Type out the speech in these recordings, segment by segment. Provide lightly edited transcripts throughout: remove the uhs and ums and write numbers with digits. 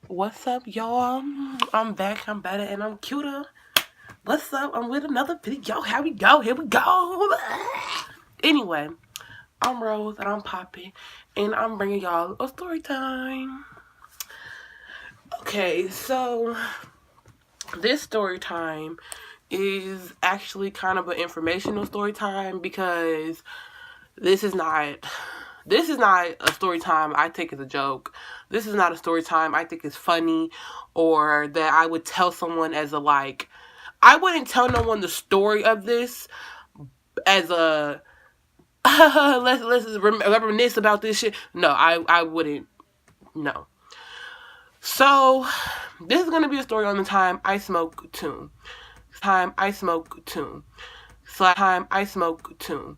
What's up, y'all? I'm back, I'm better, and I'm cuter. What's up? I'm with another video. Here we go, here we go. Anyway, I'm Rose, and I'm Poppy, and I'm bringing y'all a story time. Okay, so this story time is actually kind of an informational story time because this is not a story time I take as a joke. This is not a story time I think is funny or that I would tell someone as a like. I wouldn't tell no one the story of this as a let's reminisce about this shit. No, I wouldn't. No. So this is gonna be a story on the time I smoke tune. Time I smoke tune. Time I smoke tune.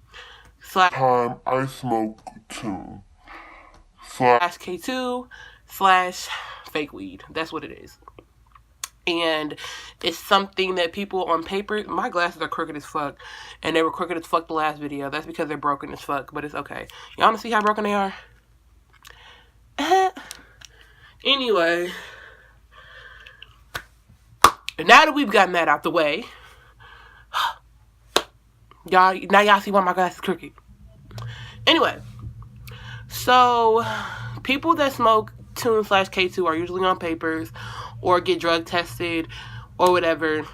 Time I smoke tune. K2 / fake weed. That's what it is. And it's something that people on paper, my glasses are crooked as fuck, and they were crooked as fuck the last video. That's because they're broken as fuck, but it's okay. Y'all wanna see how broken they are? Anyway, now that we've gotten that out the way, y'all see why my glasses crooked. Anyway, so people that smoke tune / K2 are usually on papers or get drug tested or whatever.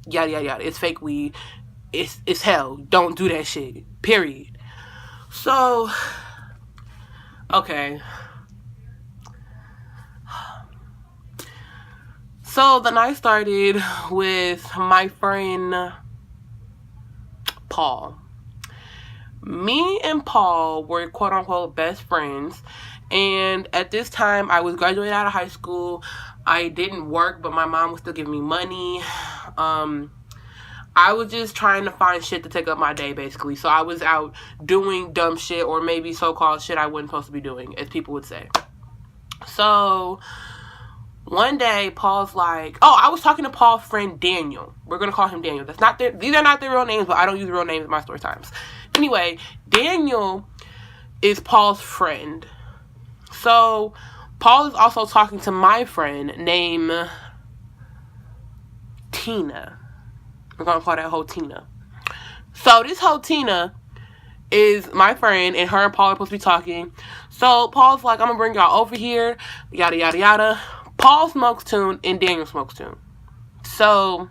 Yada yada yada. It's fake weed. It's hell. Don't do that shit. Period. So, okay. So the night started with my friend Paul. Me and Paul were quote unquote best friends, and at this time I was graduating out of high school. I didn't work, but my mom was still giving me money. I was just trying to find shit to take up my day, basically. So I was out doing dumb shit, or maybe so-called shit I wasn't supposed to be doing, as people would say. So one day, Paul's like, oh, I was talking to Paul's friend Daniel. We're gonna call him Daniel. These are not their real names, but I don't use real names in my story times. Anyway, Daniel is Paul's friend. So Paul is also talking to my friend named Tina. We're gonna call that hoe Tina. So this hoe Tina is my friend, and her and Paul are supposed to be talking. So Paul's like, I'm gonna bring y'all over here, yada yada yada. Paul smokes tune and Daniel smokes tune. So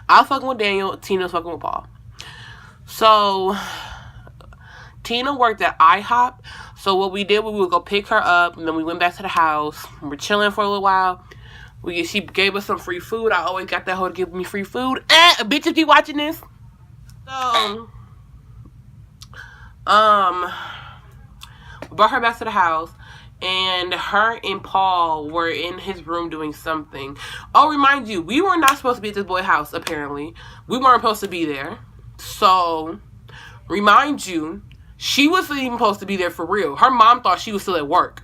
I was fucking with Daniel, Tina was fucking with Paul. So Tina worked at IHOP. So what we did, we would go pick her up, and then we went back to the house. We were chilling for a little while. She gave us some free food. I always got that hoe to give me free food. Bitches be watching this. So we brought her back to the house, and her and Paul were in his room doing something. Oh, remind you, we were not supposed to be at this boy's house, apparently. We weren't supposed to be there. So, remind you, she wasn't even supposed to be there for real. Her mom thought she was still at work.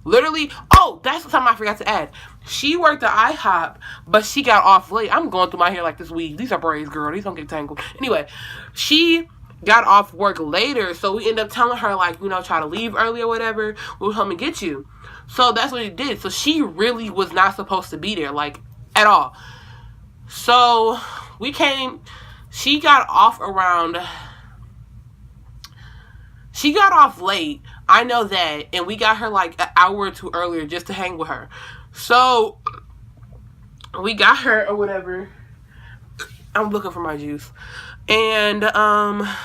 Literally, oh, that's something I forgot to add. She worked at IHOP, but she got off late. I'm going through my hair like this week. These are braids, girl. These don't get tangled. Anyway, she got off work later, so we ended up telling her, like, try to leave early or whatever. We'll come and get you. So that's what it did. So she really was not supposed to be there, like, at all. So we came. She got off late. I know that. And we got her like an hour or two earlier just to hang with her. So we got her or whatever. I'm looking for my juice. And I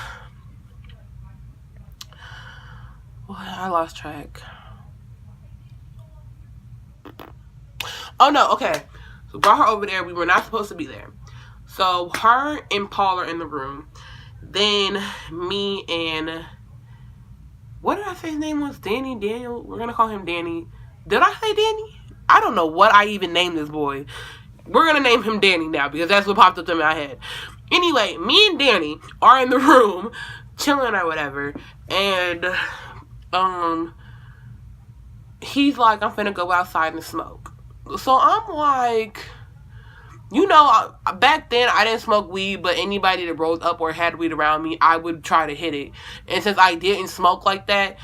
lost track. Oh no, okay. So brought her over there. We were not supposed to be there. So her and Paul are in the room. Then me and, what did I say his name was? Daniel? We're going to call him Danny. Did I say Danny? I don't know what I even named this boy. We're going to name him Danny now because that's what popped up in my head. Anyway, me and Danny are in the room chilling or whatever. And he's like, I'm finna go outside and smoke. So I'm like, back then I didn't smoke weed, but anybody that rolled up or had weed around me, I would try to hit it. And since I didn't smoke like that,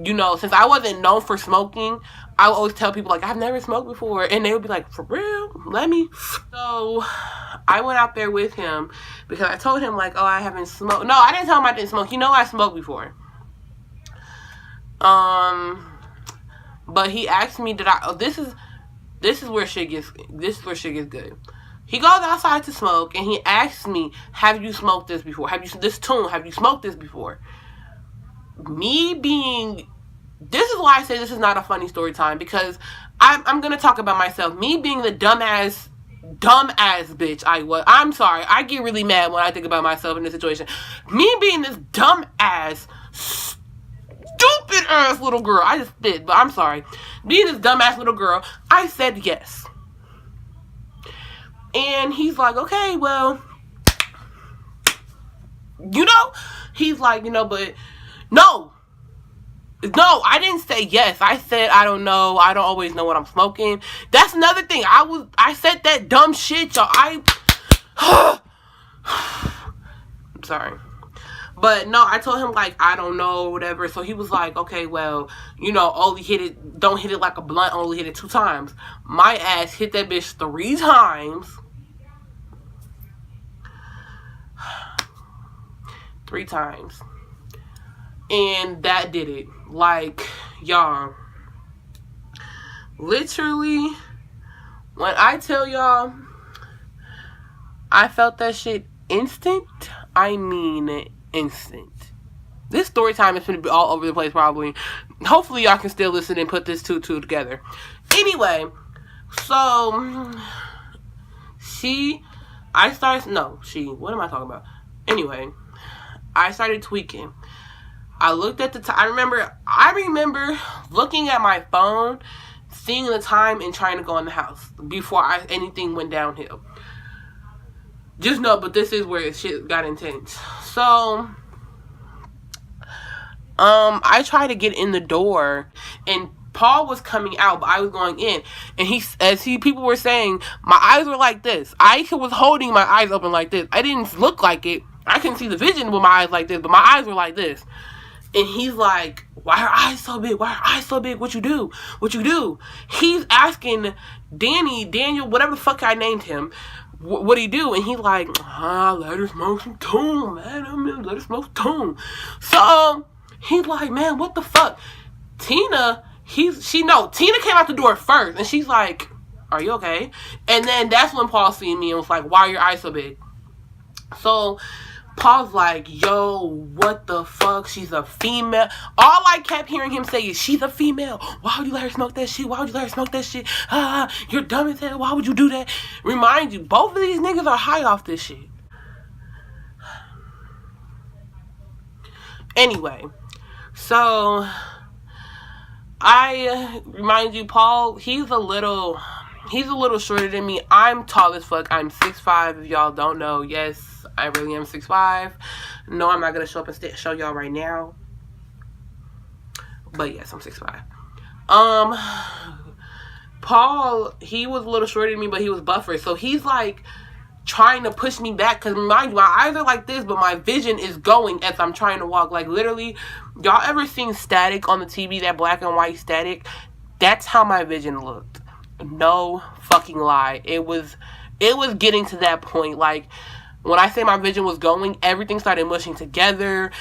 you know, since I wasn't known for smoking, I would always tell people, like, I've never smoked before. And they would be like, for real? Let me. So I went out there with him because I told him, like, oh, I haven't smoked. No, I didn't tell him I didn't smoke. You know I smoked before. But he asked me, did I, oh, this is where shit gets good. He goes outside to smoke, and he asks me, have you smoked this before? Have you smoked this before? This is why I say this is not a funny story time, because I'm going to talk about myself. Me being the dumbass bitch I was. I'm sorry. I get really mad when I think about myself in this situation. Me being this dumbass, stupid ass little girl. I just did, but I'm sorry. Being this dumbass little girl, I said yes. And he's like, okay, well, you know, he's like, you know, but no, I didn't say yes. I said, I don't know. I don't always know what I'm smoking. That's another thing. I said that dumb shit, y'all. I'm sorry. But no, I told him, like, I don't know, whatever. So he was like, okay, well, you know, don't hit it like a blunt, only hit it 2 times. My ass hit that bitch 3 times. 3 times. And that did it. Like, y'all, literally, when I tell y'all, I felt that shit instant, I mean instant. This story time is going to be all over the place probably. Hopefully y'all can still listen and put this two together. Anyway, so what am I talking about? Anyway, I started tweaking. I looked at the time. I remember looking at my phone, seeing the time, and trying to go in the house before anything went downhill. Just know, but this is where shit got intense. So, I tried to get in the door, and Paul was coming out, but I was going in. And people were saying, my eyes were like this. I was holding my eyes open like this. I didn't look like it. I couldn't see the vision with my eyes like this, but my eyes were like this. And he's like, why are eyes so big? Why are eyes so big? What you do? He's asking Daniel, whatever the fuck I named him, what'd he do? And he's like, let her smoke some tune, man. Let her smoke some tune. So he's like, man, what the fuck? Tina came out the door first, and she's like, are you okay? And then that's when Paul seen me and was like, why are your eyes so big? So Paul's like, yo, what the fuck? She's a female. All I kept hearing him say is, she's a female. Why would you let her smoke that shit? You're dumb as hell. Why would you do that? Remind you, both of these niggas are high off this shit. Anyway, so I remind you, Paul, he's a little shorter than me. I'm tall as fuck. I'm 6'5", if y'all don't know. Yes, I really am 6'5". No, I'm not going to show up and show y'all right now. But yes, I'm 6'5". Paul, he was a little shorter than me, but he was buffer. So he's like trying to push me back. Because mind you, my eyes are like this, but my vision is going as I'm trying to walk. Like literally, y'all ever seen static on the TV, that black and white static? That's how my vision looked. No fucking lie. It was getting to that point. Like, when I say my vision was going, everything started mushing together.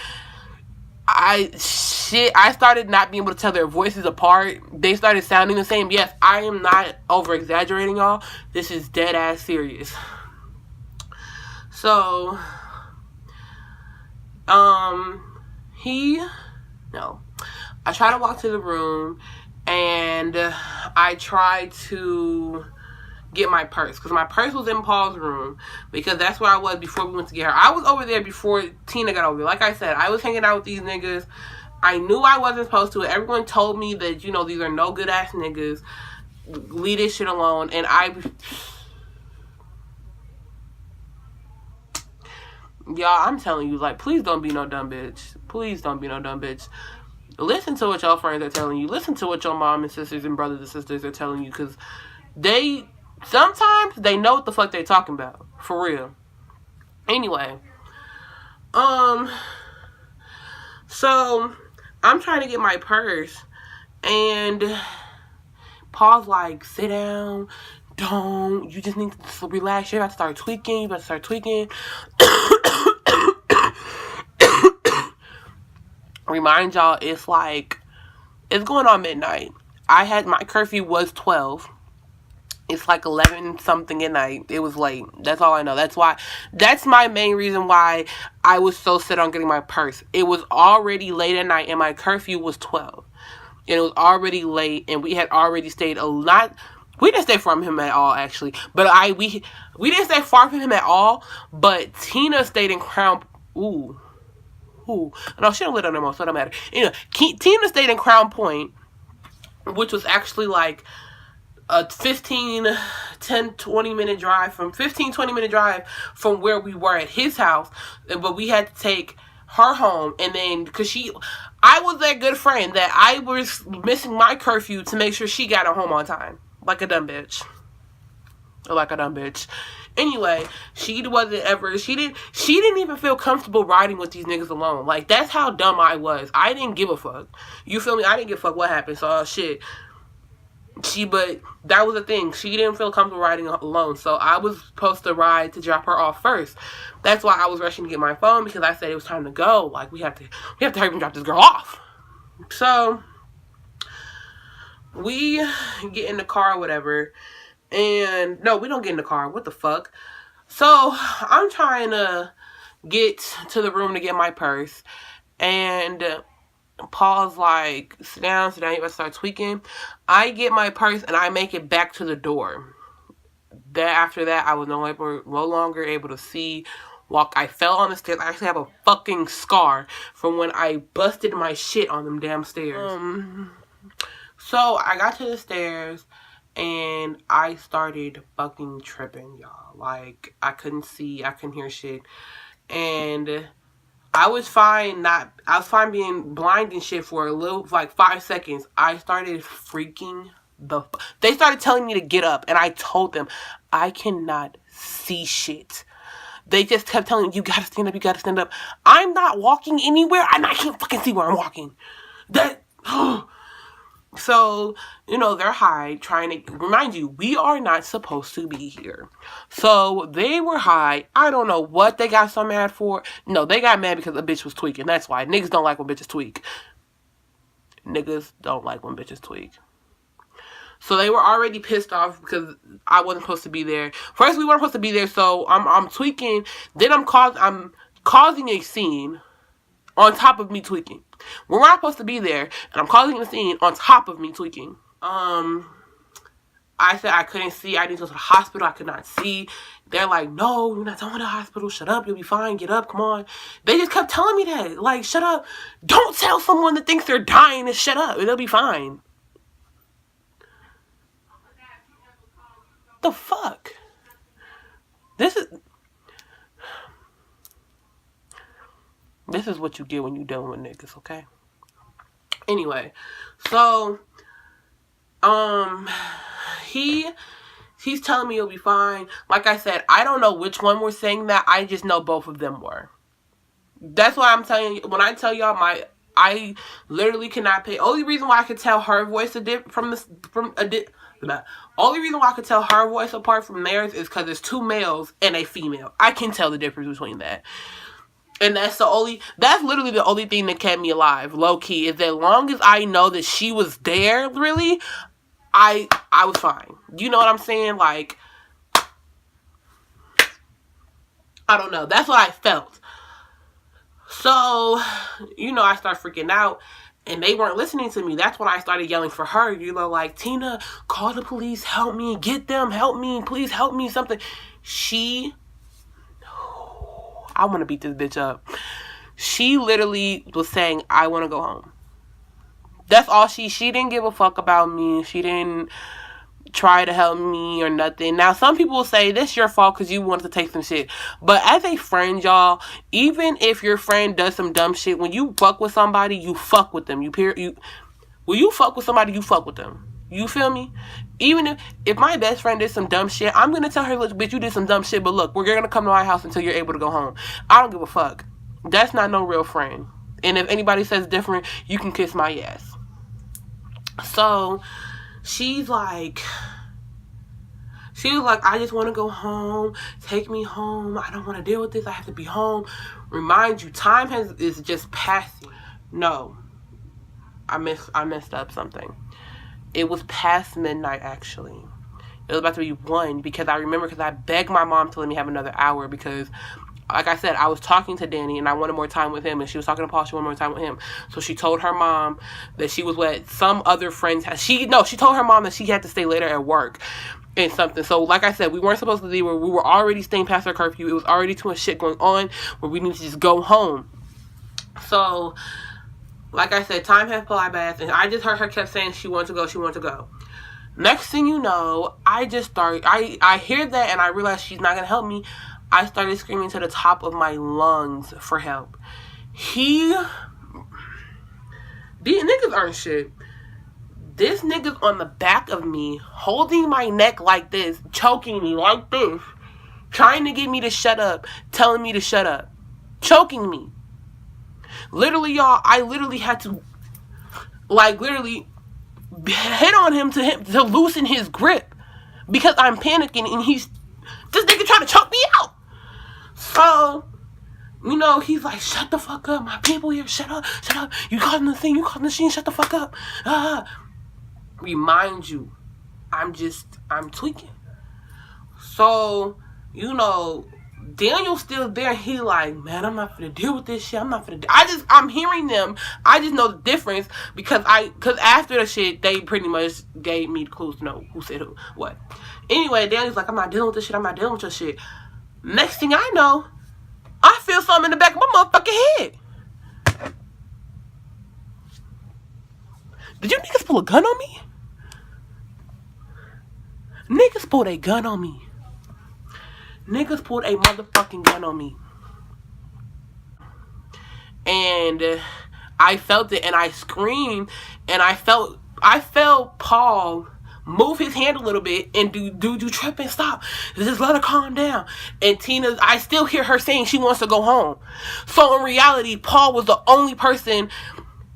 I started not being able to tell their voices apart. They started sounding the same. Yes, I am not over exaggerating, y'all. This is dead ass serious. So, I tried to walk to the room, and I tried to get my purse, because my purse was in Paul's room, because that's where I was before we went to get her. I was over there before Tina got over there. Like I said, I was hanging out with these niggas. I knew I wasn't supposed to. Everyone told me that, you know, these are no good ass niggas. Leave this shit alone. And y'all, I'm telling you, like, please don't be no dumb bitch. Please don't be no dumb bitch. Listen to what y'all friends are telling you. Listen to what your mom and sisters and brothers and sisters are telling you, because sometimes they know what the fuck they talking about. For real. Anyway. So I'm trying to get my purse, and Paul's like, sit down. Don't. You just need to relax. You're about to start tweaking. Remind y'all, it's going on midnight. My curfew was 12. It's like 11 something at night. It was late. That's all I know. That's my main reason why I was so set on getting my purse. It was already late at night and my curfew was 12. And it was already late and we had already stayed a lot. We didn't stay from him at all, actually. But we didn't stay far from him at all. But Tina stayed in Crown. Ooh. No, she don't live there no more, so it don't matter. Anyway, Tina stayed in Crown Point, which was actually like a 20 minute drive from where we were at his house. But we had to take her home, and then because I was that good friend that I was missing my curfew to make sure she got her home on time, like a dumb bitch. Anyway, she didn't even feel comfortable riding with these niggas alone. Like, that's how dumb I was. I didn't give a fuck. You feel me? I didn't give a fuck what happened. So shit. But that was the thing. She didn't feel comfortable riding alone. So I was supposed to ride to drop her off first. That's why I was rushing to get my phone, because I said it was time to go. Like, we have to hurry and drop this girl off. So we get in the car or whatever. And no, we don't get in the car. What the fuck? So I'm trying to get to the room to get my purse. And Paul's like, sit down, you about to start tweaking. I get my purse and I make it back to the door. After that, I was no longer able to see, walk. I fell on the stairs. I actually have a fucking scar from when I busted my shit on them damn stairs. So I got to the stairs and I started fucking tripping, y'all. Like, I couldn't see, I couldn't hear shit. And I was fine being blind and shit for like 5 seconds. I started freaking they started telling me to get up, and I told them I cannot see shit. They just kept telling me, you gotta stand up. I'm not walking anywhere, and I can't fucking see where I'm walking. So, they're high, trying to remind you, we are not supposed to be here. So, they were high. I don't know what they got so mad for. No, they got mad because the bitch was tweaking. That's why. Niggas don't like when bitches tweak. So, they were already pissed off because I wasn't supposed to be there. First, we weren't supposed to be there, so I'm tweaking. Then I'm causing a scene on top of me tweaking. We're not supposed to be there, and I'm causing a scene on top of me tweaking. I said I couldn't see. I need to go to the hospital. I could not see. They're like, no, you're not going to the hospital. Shut up. You'll be fine. Get up. Come on. They just kept telling me that. Like, shut up. Don't tell someone that thinks they're dying to shut up. They'll be fine. The fuck? This is what you get when you dealing with niggas, okay? Anyway, so, he's telling me you'll be fine. Like I said, I don't know which one were saying that. I just know both of them were. That's why I'm telling you, when I tell y'all I literally cannot pay. Only reason why I could tell her voice only reason why I could tell her voice apart from theirs is because there's 2 males and a female. I can tell the difference between that. And that's literally the only thing that kept me alive, low key, is that as long as I know that she was there, really, I was fine. You know what I'm saying? Like, I don't know. That's what I felt. So, I started freaking out, and they weren't listening to me. That's when I started yelling for her, like, Tina, call the police, help me, get them, help me, please help me, something. I want to beat this bitch up. She literally was saying, I want to go home. That's all she didn't give a fuck about me. She didn't try to help me or nothing. Now, some people will say, this your fault because you wanted to take some shit. But as a friend, y'all, even if your friend does some dumb shit, when you fuck with somebody, you fuck with them. When you fuck with somebody, you fuck with them. You feel me? Even if my best friend did some dumb shit, I'm going to tell her, look, bitch, you did some dumb shit, but look, we're going to come to my house until you're able to go home. I don't give a fuck. That's not no real friend. And if anybody says different, you can kiss my ass. So she was like, I just want to go home. Take me home. I don't want to deal with this. I have to be home. Remind you, time is just passing. No, I messed up something. It was past midnight, actually. It was about to be 1 because I remember because I begged my mom to let me have another hour because, like I said, I was talking to Danny and I wanted more time with him, and she was talking to Paul. She wanted more time with him. So she told her mom that she was with some other friends. She told her mom that she had to stay later at work and something. So like I said, we weren't supposed to leave. We were already staying past our curfew. It was already too much shit going on where we needed to just go home. So like I said, time had fly past, and I just heard her kept saying she wanted to go. Next thing you know, I hear that and I realize she's not going to help me. I started screaming to the top of my lungs for help. These niggas aren't shit. This nigga's on the back of me, holding my neck like this, choking me like this, trying to get me to shut up, telling me to shut up, choking me. Literally, y'all, I literally had to, hit on him to loosen his grip because I'm panicking and this nigga trying to choke me out. So, he's like, shut the fuck up. My people here, shut up. You causing the thing, you causing the scene, shut the fuck up. Remind you, I'm tweaking. So, Daniel's still there. He like, man, I'm not gonna deal with this shit. I'm hearing them. I just know the difference because after the shit, they pretty much gave me the clues to know who said who, what. Anyway, Daniel's like, I'm not dealing with this shit. I'm not dealing with your shit. Next thing I know, I feel something in the back of my motherfucking head. Did you niggas pull a gun on me? Niggas pulled a gun on me. Niggas pulled a motherfucking gun on me. And I felt it and I screamed and I felt Paul move his hand a little bit and do tripping, stop. Just let her calm down. And Tina, I still hear her saying she wants to go home. So in reality, Paul was the only person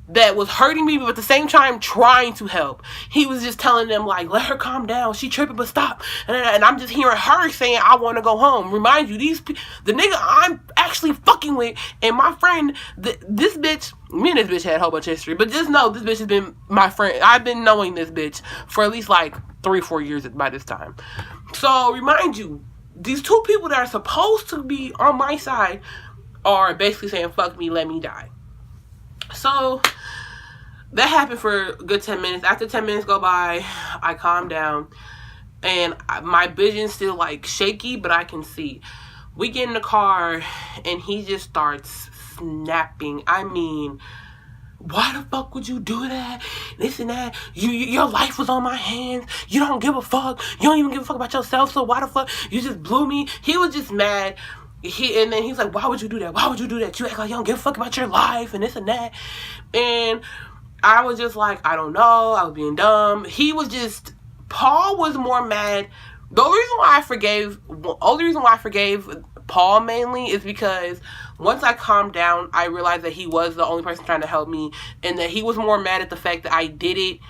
that was hurting me, but at the same time trying to help. He was just telling them, like, let her calm down. She tripping, but stop. And I'm just hearing her saying, I want to go home. Remind you, the nigga I'm actually fucking with, and my friend, this bitch, me and this bitch had a whole bunch of history, but just know this bitch has been my friend. I've been knowing this bitch for at least like 3-4 years by this time. So remind you, these two people that are supposed to be on my side are basically saying, fuck me, let me die. So that happened for a good 10 minutes. After 10 minutes go by, I calm down and my vision's still like shaky, but I can see. We get in the car and he just starts snapping. I mean, why the fuck would you do that? This and that. Your life was on my hands. You don't give a fuck. You don't even give a fuck about yourself. So why the fuck you just blew me? He was just mad. And then he's like, why would you do that? Why would you do that? You act like you don't give a fuck about your life and this and that. And I was just like, I don't know. I was being dumb. Paul was more mad. The only reason why I forgave Paul mainly is because once I calmed down, I realized that he was the only person trying to help me, and that he was more mad at the fact that I did it,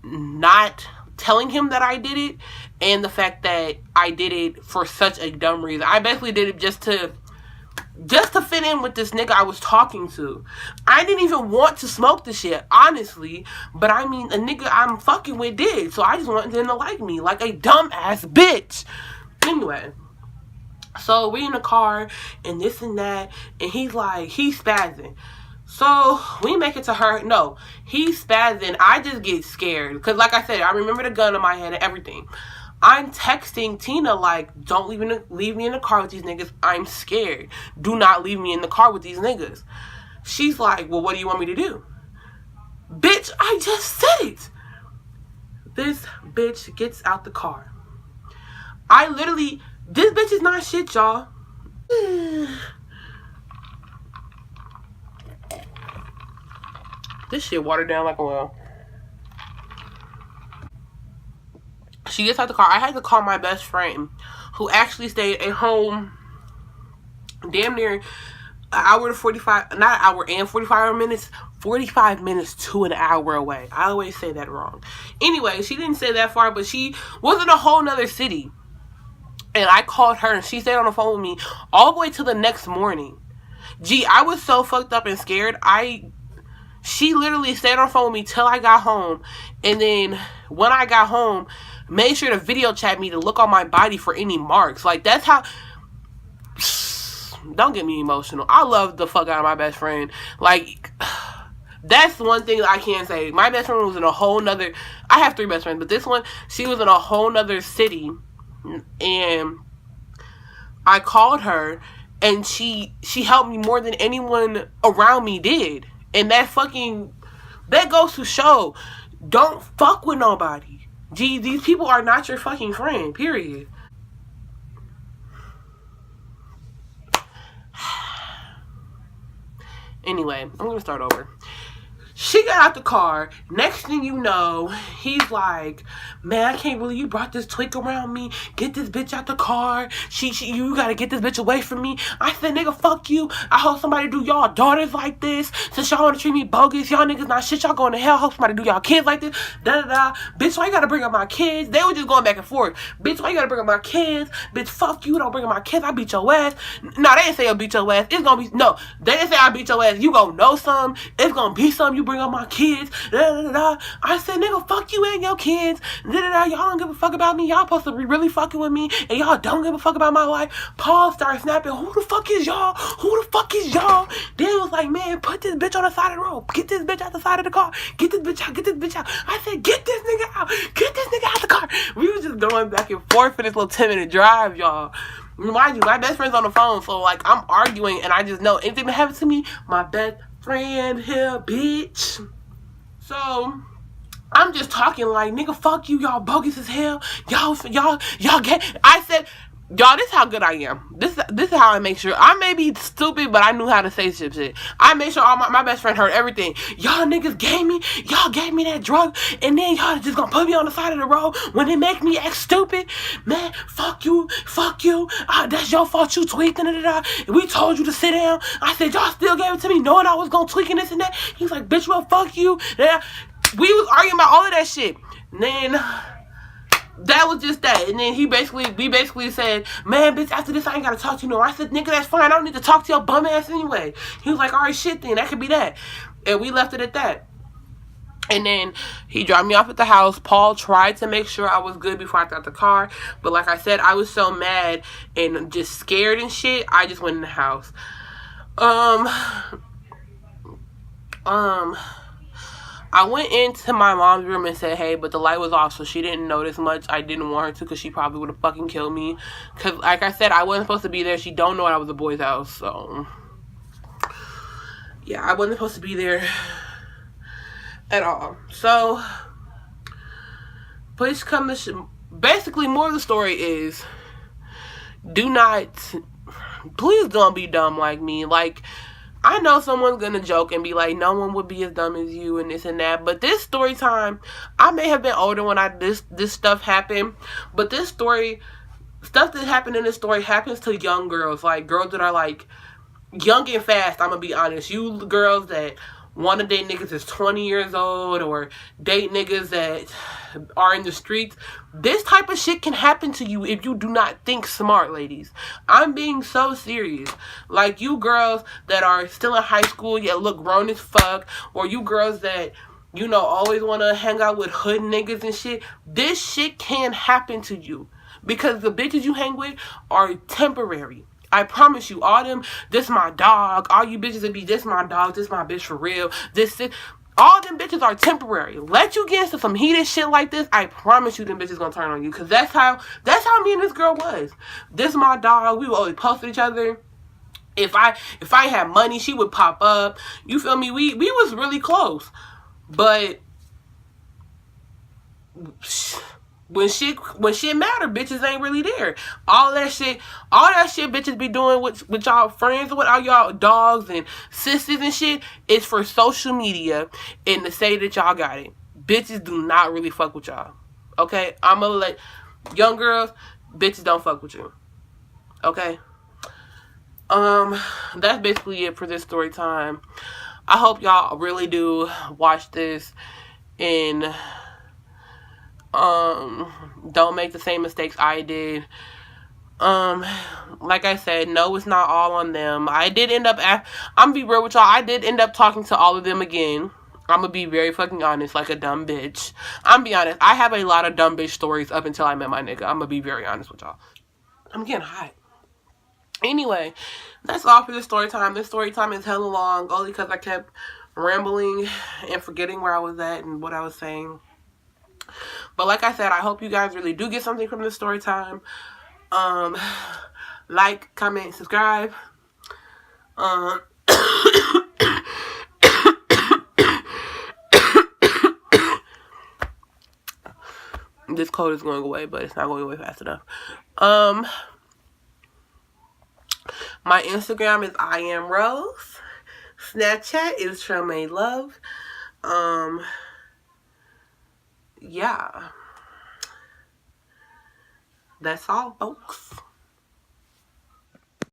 not telling him that I did it, and the fact that I did it for such a dumb reason. I basically did it just to fit in with this nigga I was talking to. I didn't even want to smoke the shit, honestly, but I mean, a nigga I'm fucking with did, so I just wanted them to like me, like a dumbass bitch. Anyway, so we in the car, and this and that, and he's spazzing. So, we make it to her. No, he's spazzing. I just get scared. Because, like I said, I remember the gun in my head and everything. I'm texting Tina, like, don't leave me in the car with these niggas. I'm scared. Do not leave me in the car with these niggas. She's like, well, what do you want me to do? Bitch, I just said it. This bitch gets out the car. This bitch is not shit, y'all. This shit watered down like a well. She gets out the car. I had to call my best friend, who actually stayed at home damn near hour to 45, not an hour and 45 minutes, 45 minutes to an hour away. I always say that wrong. Anyway, she didn't say that far, but she was in a whole nother city. And I called her and she stayed on the phone with me all the way till the next morning. Gee, I was so fucked up and scared. She literally stayed on the phone with me till I got home. And then when I got home, made sure to video chat me to look on my body for any marks. Like, that's how... Don't get me emotional. I love the fuck out of my best friend. Like, that's one thing I can say. My best friend was in a whole nother... I have 3 best friends, but this one, she was in a whole nother city. And I called her, and she helped me more than anyone around me did. And that goes to show, don't fuck with nobody. Gee, these people are not your fucking friend, period. Anyway, I'm gonna start over. She got out the car. Next thing you know, he's like, man, I can't believe you brought this twink around me. Get this bitch out the car. You gotta get this bitch away from me. I said, nigga, fuck you. I hope somebody do y'all daughters like this. Since y'all wanna treat me bogus, y'all niggas not shit. Y'all going to hell. Hope somebody do y'all kids like this. Da-da-da. Bitch, why you gotta bring up my kids? They were just going back and forth. Bitch, why you gotta bring up my kids? Bitch, fuck you. Don't bring up my kids. I beat your ass. No, they didn't say I beat your ass. It's gonna be, no. They didn't say I beat your ass. You gonna know something. It's gonna be something. You bring up my kids. Da-da-da-da. I said, nigga, fuck you and your kids. Da-da-da. Y'all don't give a fuck about me. Y'all supposed to be really fucking with me, and y'all don't give a fuck about my life. Paul started snapping. Who the fuck is y'all? Who the fuck is y'all? Then he was like, man, put this bitch on the side of the road. Get this bitch out the side of the car. Get this bitch out. Get this bitch out. I said, get this nigga out. Get this nigga out the car. We was just going back and forth for this little 10-minute drive, y'all. Mind you, my best friend's on the phone, so like I'm arguing, and I just know anything that happens to me, my best friend here, bitch. So I'm just talking like, nigga, fuck you, y'all bogus as hell. Y'all get. I said, y'all, this is how good I am. This is how I make sure. I may be stupid, but I knew how to say shit. I made sure all my best friend heard everything. Y'all niggas gave me that drug, and then y'all just gonna put me on the side of the road when they make me act stupid. Man, fuck you. That's your fault, you tweaked, and we told you to sit down. I said, y'all still gave it to me knowing I was gonna tweak and this and that. He's like, bitch, well, fuck you. We was arguing about all of that shit. And then that was just that. And then we basically said, man, bitch, after this I ain't gotta talk to you no more. I said, nigga, that's fine. I don't need to talk to your bum ass anyway. He was like, all right, shit then. That could be that. And we left it at that. And then he dropped me off at the house. Paul tried to make sure I was good before I got out the car. But like I said, I was so mad and just scared and shit, I just went in the house. I went into my mom's room and said, hey, but the light was off, so she didn't notice much. I didn't want her to, because she probably would have fucking killed me. Because, like I said, I wasn't supposed to be there. She don't know I was a boy's house, so. Yeah, I wasn't supposed to be there at all. So, please come to... Basically, more of the story is, please don't be dumb like me. Like, I know someone's gonna joke and be like, no one would be as dumb as you and this and that. But this story time, I may have been older when this stuff happened. But this story, stuff that happened in this story happens to young girls. Like, girls that are like, young and fast, I'm gonna be honest. You girls that want to date niggas that's 20 years old, or date niggas that are in the streets. This type of shit can happen to you if you do not think smart, ladies. I'm being so serious. Like, you girls that are still in high school yet look grown as fuck, or you girls that, you know, always want to hang out with hood niggas and shit. This shit can happen to you because the bitches you hang with are temporary. I promise you, all them, this my dog, all you bitches that be, this my dog, this my bitch for real, all them bitches are temporary. Let you get into some heated shit like this, I promise you them bitches gonna turn on you. Cause that's how me and this girl was. This my dog, we would always post at each other. If I had money, she would pop up. You feel me? We was really close. But when shit matter, bitches ain't really there. All that shit bitches be doing with y'all friends, with all y'all dogs and sisters and shit, is for social media and to say that y'all got it. Bitches do not really fuck with y'all. Okay? I'ma let young girls, bitches don't fuck with you. Okay? That's basically it for this story time. I hope y'all really do watch this and don't make the same mistakes I did. Like I said, no, it's not all on them. I did end up I'm gonna be real with y'all, I did end up talking to all of them again. I'm gonna be very fucking honest, like a dumb bitch. I'm gonna be honest, I have a lot of dumb bitch stories up until I met my nigga. I'm gonna be very honest with y'all. I'm getting hot. Anyway, that's all for this story time. This story time is hella long, only because I kept rambling and forgetting where I was at and what I was saying. But like I said, I hope you guys really do get something from this story time. Like, comment, subscribe. This cold is going away, but it's not going away fast enough. My Instagram is I am Rose. Snapchat is Tremaine Love. Yeah. That's all, folks.